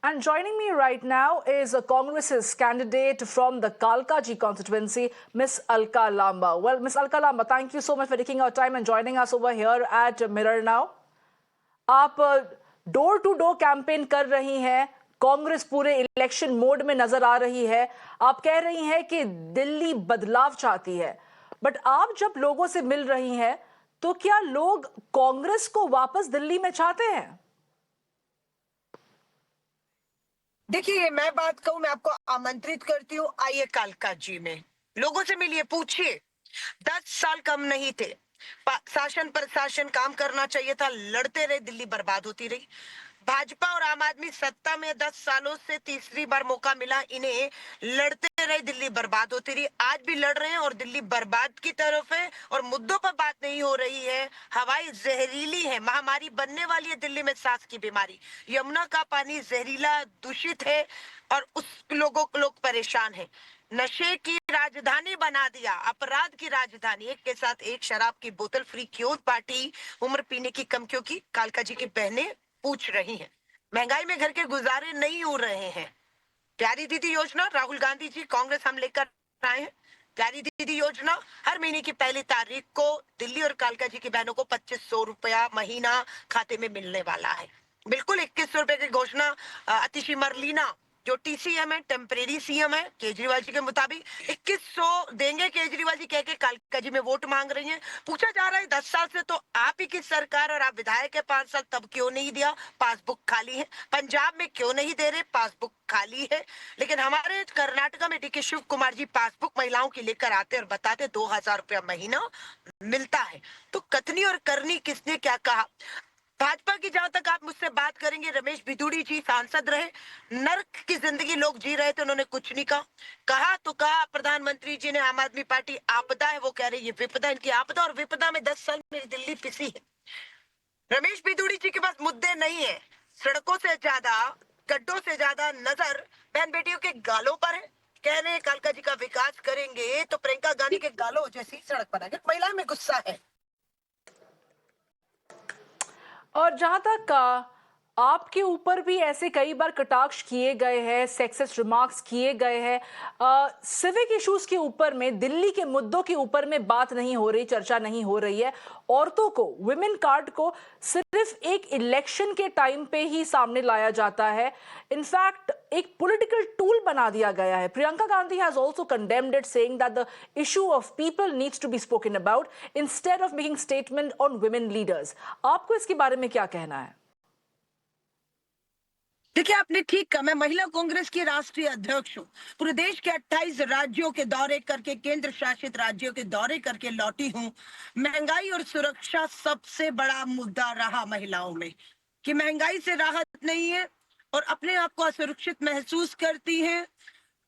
And joining me right now is a Congress's candidate from the Kalkaji constituency, Miss Alka Lamba. Well, Miss Alka Lamba, thank you so much for taking our time and joining us over here at Mirror Now. आप door to door campaign कर रही हैं, कांग्रेस पूरे election mode में नजर आ रही है। आप कह रही हैं कि दिल्ली बदलाव चाहती है, बट आप जब लोगों से मिल रही हैं तो क्या लोग कांग्रेस को वापस दिल्ली में चाहते हैं? देखिए, मैं बात कहूं, मैं आपको आमंत्रित करती हूँ, आइए कालका जी में लोगों से मिलिए, पूछिए। 10 साल कम नहीं थे। शासन प्रशासन काम करना चाहिए था, लड़ते रहे, दिल्ली बर्बाद होती रही। भाजपा और आम आदमी सत्ता में 10 सालों से तीसरी बार मौका मिला इन्हें, लड़ते रहे, दिल्ली बर्बाद होती रही। आज भी लड़ रहे हैं और दिल्ली बर्बाद की तरफ है और मुद्दों पर बात नहीं हो रही है। हवाई जहरीली है, महामारी बनने वाली है दिल्ली में, सांस की बीमारी। यमुना का पानी जहरीला दूषित है और उस लोग परेशान हैं। नशे की राजधानी बना दिया, अपराध की राजधानी। एक के साथ एक शराब की बोतल फ्री क्यों बांटी, उम्र पीने की कम क्यों की, कालका जी की बहनें पूछ रही हैं। महंगाई में घर के गुजारे नहीं हो रहे हैं। प्यारी दीदी योजना राहुल गांधी जी कांग्रेस हम लेकर आए हैं। प्यारी दीदी योजना हर महीने की पहली तारीख को दिल्ली और कालका जी की बहनों को 2500 रुपया महीना खाते में मिलने वाला है। बिल्कुल 2100 रुपए की घोषणा अतिशी मरलीना जो टीसीएम है, टेम्परेरी सीएम है, केजरीवाल जी के मुताबिक 2100 देंगे केजरीवाल जी कह के कालका जी में वोट मांग रही हैं। पूछा जा रहा है 10 साल से तो आप ही की सरकार और आप विधायक है 5 साल, तब क्यों नहीं दिया, पासबुक खाली है। पंजाब में क्यों नहीं दे रहे, पासबुक खाली है। लेकिन हमारे कर्नाटका में डीके शिव कुमार जी पासबुक महिलाओं की लेकर आते और बताते 2000 रुपया महीना मिलता है। तो कथनी और करनी किसने क्या कहा। भाजपा की जहां तक आप मुझसे बात करेंगे, रमेश भिदुड़ी जी सांसद रहे, नर्क की जिंदगी लोग जी रहे थे, उन्होंने कुछ नहीं कहा तो कहा प्रधानमंत्री जी ने आम आदमी पार्टी आपदा है, वो कह रहे ये विपदा, इनकी आपदा और विपदा में 10 साल में दिल्ली पिसी है। रमेश भिदुड़ी जी के पास मुद्दे नहीं है, सड़कों से ज्यादा, गड्ढों से ज्यादा नजर बहन बेटियों के गालों पर है। कह रहे हैं कालका जी का विकास करेंगे तो प्रियंका गांधी के गालों जैसी सड़क बनाएंगे। महिला में गुस्सा है। और जहां तक आपके ऊपर भी ऐसे कई बार कटाक्ष किए गए हैं, सेक्सिस्ट रिमार्क्स किए गए हैं, सिविक इश्यूज के ऊपर में, दिल्ली के मुद्दों के ऊपर में बात नहीं हो रही, चर्चा नहीं हो रही है। औरतों को, विमेन कार्ड को सिर्फ एक इलेक्शन के टाइम पे ही सामने लाया जाता है। इनफैक्ट एक पॉलिटिकल टूल बना दिया गया है। Priyanka Gandhi has also condemned it, saying that the issue of people needs to be spoken about instead of making statement on women leaders. आपको इसके बारे में क्या कहना है? देखिए, आपने ठीक कहा, मैं महिला कांग्रेस की राष्ट्रीय अध्यक्ष हूँ। पूरे देश के 28 राज्यों के दौरे करके, केंद्र शासित राज्यों के दौरे करके लौटी हूँ। महंगाई और सुरक्षा सबसे बड़ा मुद्दा रहा महिलाओं में, कि महंगाई से राहत नहीं है और अपने आप को असुरक्षित महसूस करती हैं।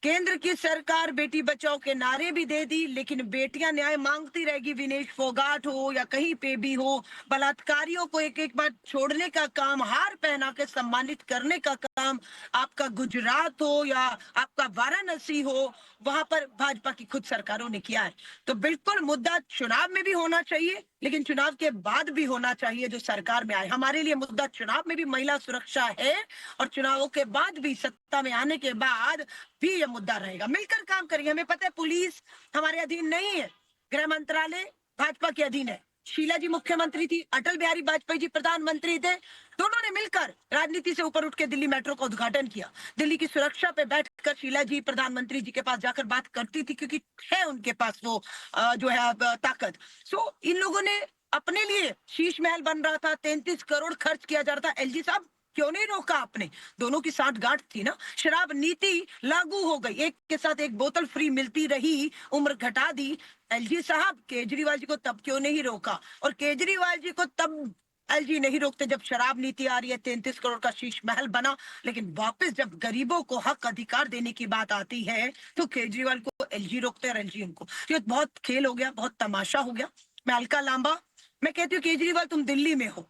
केंद्र की सरकार बेटी बचाओ के नारे भी दे दी, लेकिन बेटियां न्याय मांगती रहेगी। विनेश फोगाट हो या कहीं पे भी हो, बलात्कारियों को एक एक बार छोड़ने का काम, हार पहना के सम्मानित करने का काम, आपका गुजरात हो या आपका वाराणसी हो, वहां पर भाजपा की खुद सरकारों ने किया है। तो बिल्कुल मुद्दा चुनाव में भी होना चाहिए, लेकिन चुनाव के बाद भी होना चाहिए जो सरकार में आए। हमारे लिए मुद्दा चुनाव में भी महिला सुरक्षा है और चुनावों के बाद भी, सत्ता में आने के बाद भी ये मुद्दा रहेगा। मिलकर काम करेंगे। हमें पता है पुलिस हमारे अधीन नहीं है, गृह मंत्रालय भाजपा के अधीन है। शीला जी मुख्यमंत्री थी, अटल बिहारी वाजपेयी जी प्रधानमंत्री थे, दोनों ने मिलकर राजनीति से ऊपर उठ के दिल्ली मेट्रो का उद्घाटन किया। दिल्ली की सुरक्षा पे बैठकर शीला जी प्रधानमंत्री जी के पास जाकर बात करती थी, क्योंकि है उनके पास वो जो है ताकत। सो इन लोगों ने अपने लिए, शीश महल बन रहा था, 33 करोड़ खर्च किया जा रहा था, एलजी साहब क्यों नहीं रोका आपने? दोनों की साठगांठ थी ना। शराब नीति लागू हो गई, एक के साथ एक बोतल फ्री मिलती रही, उम्र घटा दी। एलजी साहब केजरीवाल जी को तब क्यों नहीं रोका? और केजरीवाल जी को तब एलजी नहीं रोकते जब शराब नीति आ रही है, 33 करोड़ का शीश महल बना। लेकिन वापस जब गरीबों को हक अधिकार देने की बात आती है तो केजरीवाल को एलजी रोकते और एलजी उनको। ये बहुत खेल हो गया, बहुत तमाशा हो गया। मैं अलका लांबा, मैं कहती हूँ केजरीवाल तुम दिल्ली में हो,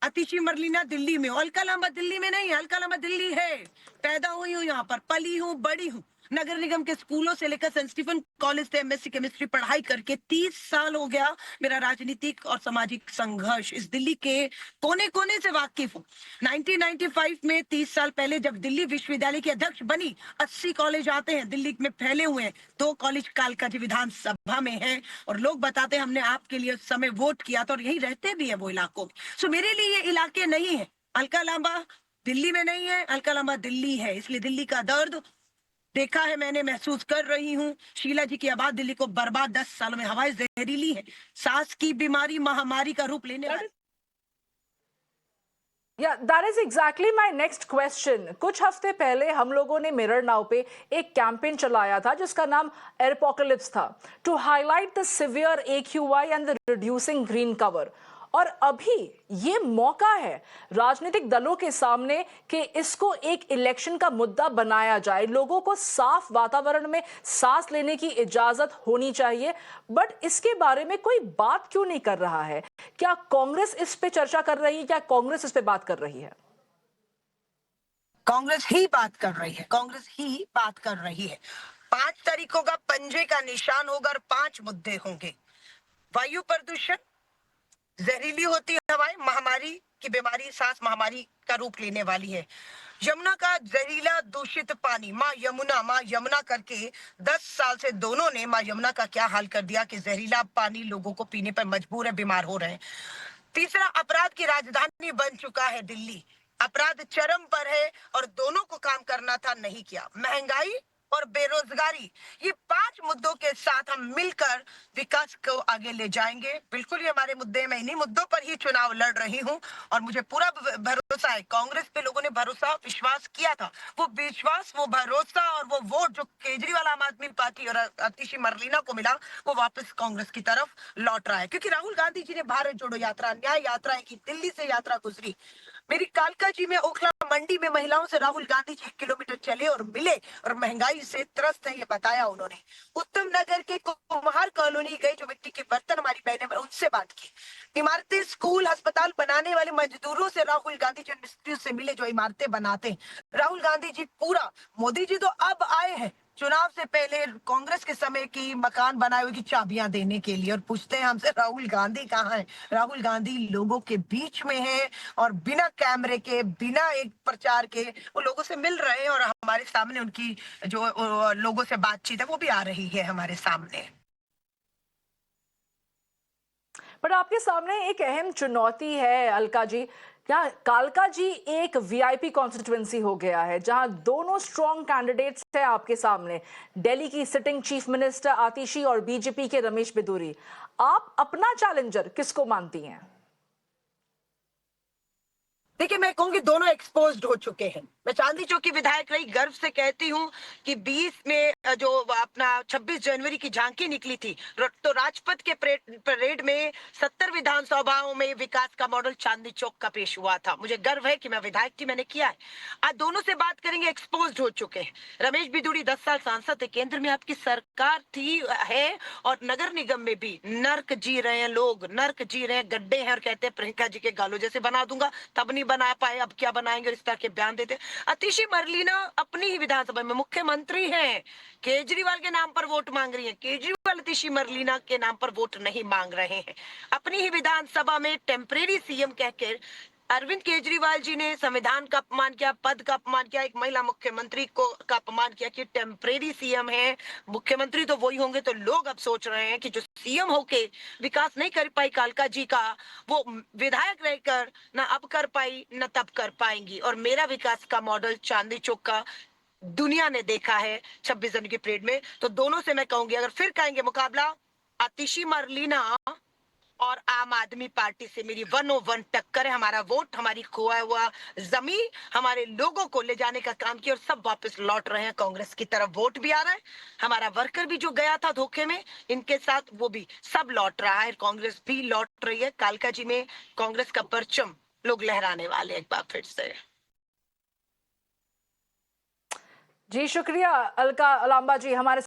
अतिशी मरलीना दिल्ली में हो, अलका लांबा दिल्ली में नहीं, अलका लांबा दिल्ली है। पैदा हुई हूँ यहाँ पर, पली हूँ, बड़ी हूँ। नगर निगम के स्कूलों से लेकर सेंट स्टीफन कॉलेज से एमएससी केमिस्ट्री पढ़ाई करके 30 साल हो गया मेरा राजनीतिक और सामाजिक संघर्ष इस दिल्ली के कोने कोने से वाकिफ हूँ। 1995 में 30 साल पहले जब दिल्ली विश्वविद्यालय की अध्यक्ष बनी, 80 कॉलेज आते हैं दिल्ली में फैले हुए हैं, 2 कॉलेज कालका जी विधानसभा में हैं और लोग बताते हैं हमने आपके लिए उस समय वोट किया था और यही रहते भी है वो इलाकों में। सो मेरे लिए ये इलाके नहीं है। अलका लांबा दिल्ली में नहीं है, अलका लांबा दिल्ली है, इसलिए दिल्ली का दर्द देखा है मैंने, महसूस कर रही हूँ। शीला जी की आवाज दिल्ली को बर्बाद 10 सालों में हवाएं जहरीली है, सांस की बीमारी महामारी का रूप लेने वाली। या that is exactly my next question. कुछ हफ्ते पहले हम लोगों ने मिरर नाउ पे एक कैंपेन चलाया था जिसका नाम एयरपोकलिप्स था, to highlight the severe AQI and the reducing green cover. और अभी ये मौका है राजनीतिक दलों के सामने कि इसको एक इलेक्शन का मुद्दा बनाया जाए। लोगों को साफ वातावरण में सांस लेने की इजाजत होनी चाहिए, बट इसके बारे में कोई बात क्यों नहीं कर रहा है? क्या कांग्रेस इस पे चर्चा कर रही है? क्या कांग्रेस इस पे बात कर रही है? कांग्रेस ही बात कर रही है, कांग्रेस ही बात कर रही है। 5 तारीखों का पंजे का निशान होगा और 5 मुद्दे होंगे। वायु प्रदूषण, जहरीली होती हवाएं, महामारी की बीमारी सांस महामारी का रूप लेने वाली है। यमुना का जहरीला दूषित पानी, माँ यमुना करके 10 साल से दोनों ने माँ यमुना का क्या हाल कर दिया कि जहरीला पानी लोगों को पीने पर मजबूर है, बीमार हो रहे हैं। तीसरा, अपराध की राजधानी बन चुका है दिल्ली, अपराध चरम पर है और दोनों को काम करना था, नहीं किया। महंगाई और बेरोजगारी, ये 5 मुद्दों के साथ हम मिलकर विकास को आगे ले जाएंगे। बिल्कुल ये हमारे मुद्दे हैं, मैं इन्हीं मुद्दों पर ही चुनाव लड़ रही हूँ और मुझे पूरा भरोसा है। कांग्रेस पे लोगों ने भरोसा विश्वास किया था, वो विश्वास, वो भरोसा और वो वोट जो केजरीवाल आम आदमी पार्टी और आतिशी मरलीना को मिला, वो वापस कांग्रेस की तरफ लौट रहा है। क्योंकि राहुल गांधी जी ने भारत जोड़ो यात्रा, न्याय यात्रा की, दिल्ली से यात्रा गुजरी। मेरी कालका जी में, ओखला मंडी में महिलाओं से राहुल गांधी जी 1 किलोमीटर चले और मिले और महंगाई से त्रस्त है ये बताया उन्होंने। उत्तम नगर के कुम्हार कॉलोनी गए, जो मिट्टी के बर्तन हमारी बहनें, उनसे बात की। इमारतें, स्कूल, अस्पताल बनाने वाले मजदूरों से राहुल गांधी जी मिस्त्रियों से मिले जो इमारतें बनाते। राहुल गांधी जी पूरा, मोदी जी तो अब आए हैं चुनाव से पहले कांग्रेस के समय की मकान बनाए हुए की चाबियां देने के लिए, और पूछते हैं हमसे राहुल गांधी कहाँ है? राहुल गांधी लोगों के बीच में है और बिना कैमरे के, बिना एक प्रचार के वो लोगों से मिल रहे हैं और हमारे सामने उनकी जो लोगों से बातचीत है वो भी आ रही है हमारे सामने। बट आपके सामने एक अहम चुनौती है अलका जी। क्या कालका जी एक वीआईपी कॉन्स्टिट्यूएंसी हो गया है जहां दोनों स्ट्रॉन्ग कैंडिडेट्स हैं आपके सामने, दिल्ली की सिटिंग चीफ मिनिस्टर आतिशी और बीजेपी के रमेश बिधूरी। आप अपना चैलेंजर किसको मानती हैं? देखिए, मैं कहूंगी दोनों एक्सपोज्ड हो चुके हैं। मैं चांदी चौक की विधायक रही, गर्व से कहती हूँ कि 20 में जो अपना 26 जनवरी की झांकी निकली थी, तो राजपथ के परेड में 70 विधानसभाओं में विकास का मॉडल चांदनी चौक का पेश हुआ था। मुझे गर्व है कि मैं विधायक थी, मैंने किया है। आज दोनों से बात करेंगे, एक्सपोज्ड हो चुके हैं। रमेश बिधूड़ी 10 साल सांसद थे, केंद्र में आपकी सरकार थी है और नगर निगम में भी नर्क जी रहे हैं लोग, नर्क जी रहे हैं, गड्ढे हैं और कहते हैं प्रियंका जी के गालों जैसे बना दूंगा, तब नहीं बना पाए, अब क्या बनाएंगे, इस तरह के बयान देते। आतिशी मरलीना अपनी ही विधानसभा में मुख्यमंत्री हैं, केजरीवाल के नाम पर वोट मांग रही है। केजरीवाल आतिशी मरलीना के नाम पर वोट नहीं मांग रहे हैं, अपनी ही विधानसभा में टेम्परेरी सीएम कहकर अरविंद केजरीवाल जी ने संविधान का अपमान किया, पद का अपमान किया, एक महिला मुख्यमंत्री को का अपमान किया कि टेम्परेरी सीएम है, मुख्यमंत्री तो वही होंगे। तो लोग अब सोच रहे हैं कि जो सीएम होके विकास नहीं कर पाई कालका जी का, वो विधायक रहकर ना अब कर पाई ना तब कर पाएंगी। और मेरा विकास का मॉडल चांदनी चौक का दुनिया ने देखा है 26 जनवरी की परेड में। तो दोनों से मैं कहूंगी, अगर फिर कहेंगे मुकाबला, आतिशी मरलीना और आम आदमी पार्टी से मेरी 101 टक्कर है। हमारा वोट, हमारी खोया हुआ जमीन, हमारे लोगों को ले जाने का काम किया और सब वापस लौट रहे हैं कांग्रेस की तरफ। वोट भी आ रहा है, हमारा वर्कर भी जो गया था धोखे में इनके साथ, वो भी सब लौट रहा है, कांग्रेस भी लौट रही है। कालका जी में कांग्रेस का परचम लोग लहराने वाले एक बार फिर से। जी शुक्रिया अलका लांबा जी हमारे